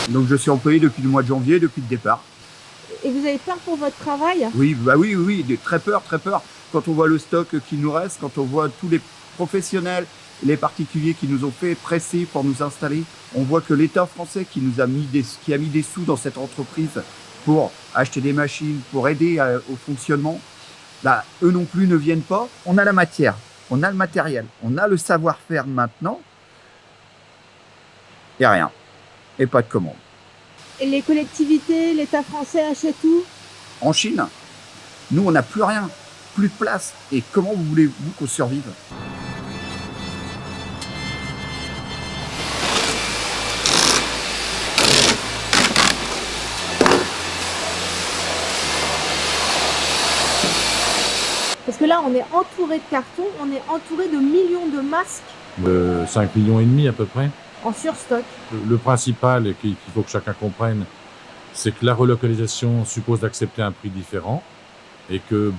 Donc je suis employé depuis le mois de janvier, depuis le départ. Et vous avez peur pour votre travail? Oui, bah oui, très peur, très peur. Quand on voit le stock qui nous reste, quand on voit tous les professionnels, les particuliers qui nous ont fait presser pour nous installer, on voit que l'État français qui a mis des sous dans cette entreprise pour acheter des machines, pour aider au fonctionnement, bah, eux non plus ne viennent pas. On a la matière, on a le matériel, on a le savoir-faire maintenant. Il n'y a rien. Et pas de commande. Et les collectivités, l'État français achète tout? En Chine, nous, on n'a plus rien, plus de place. Et comment voulez-vous qu'on survive? Parce que là, on est entouré de cartons, on est entouré de millions de masques 5,5 millions à peu près. en surstock. Le principal, et qu'il faut que chacun comprenne, c'est que la relocalisation suppose d'accepter un prix différent et que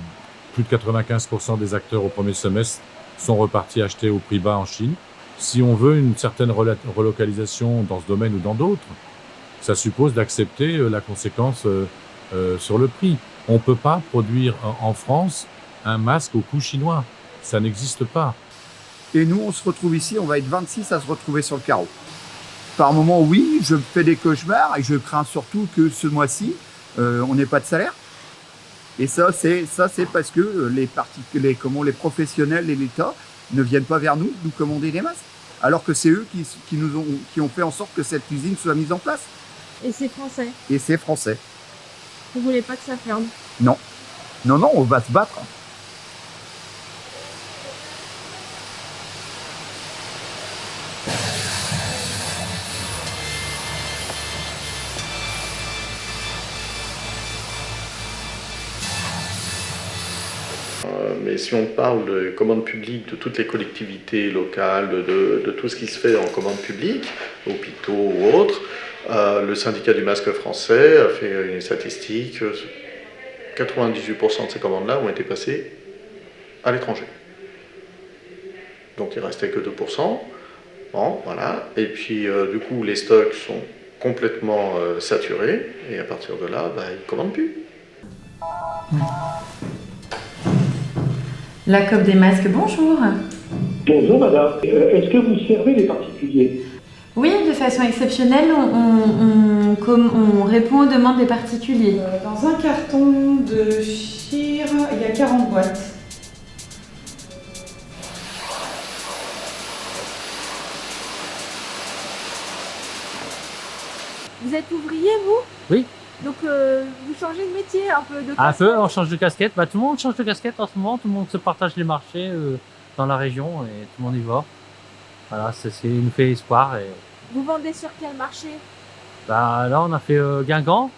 plus de 95% des acteurs au premier semestre sont repartis acheter au prix bas en Chine. Si on veut une certaine relocalisation dans ce domaine ou dans d'autres, ça suppose d'accepter la conséquence sur le prix. On ne peut pas produire en France un masque au coût chinois. Ça n'existe pas. Et nous, on se retrouve ici, on va être 26 à se retrouver sur le carreau. Par moment, oui, je fais des cauchemars et je crains surtout que ce mois-ci, on n'ait pas de salaire. Et ça, c'est parce que les professionnels et l'État ne viennent pas vers nous commander des masques. Alors que c'est eux qui ont fait en sorte que cette usine soit mise en place. Et c'est français. Et c'est français. Vous voulez pas que ça ferme? Non. Non, on va se battre. Mais si on parle de commande publique, de toutes les collectivités locales, de tout ce qui se fait en commande publique, hôpitaux ou autres, le syndicat du masque français a fait une statistique, 98% de ces commandes-là ont été passées à l'étranger. Donc il ne restait que 2%. Bon, voilà. Et puis du coup, les stocks sont complètement saturés, et à partir de là, ils ne commandent plus. La COP des masques, bonjour. Bonjour madame, est-ce que vous servez les particuliers? Oui, de façon exceptionnelle, on répond aux demandes des particuliers. Dans un carton de chire, il y a 40 boîtes. Vous êtes ouvrier, vous? Oui. Donc vous changez de métier un peu de Un casquette. peu, on change de casquette. Tout le monde change de casquette en ce moment. Tout le monde se partage les marchés dans la région et tout le monde y va. Voilà, c'est ce qui nous fait espoir. Et... Vous vendez sur quel marché? Là, on a fait Guingamp.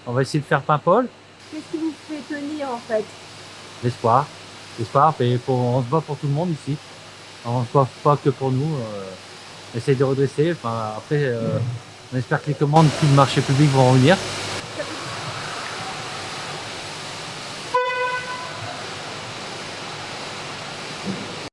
On va essayer de faire Paimpol. Qu'est-ce qui vous fait tenir en fait? L'espoir. L'espoir, on se bat pour tout le monde ici. On ne se bat pas que pour nous. On essaye de redresser. Après, on espère que les commandes du marché public vont revenir.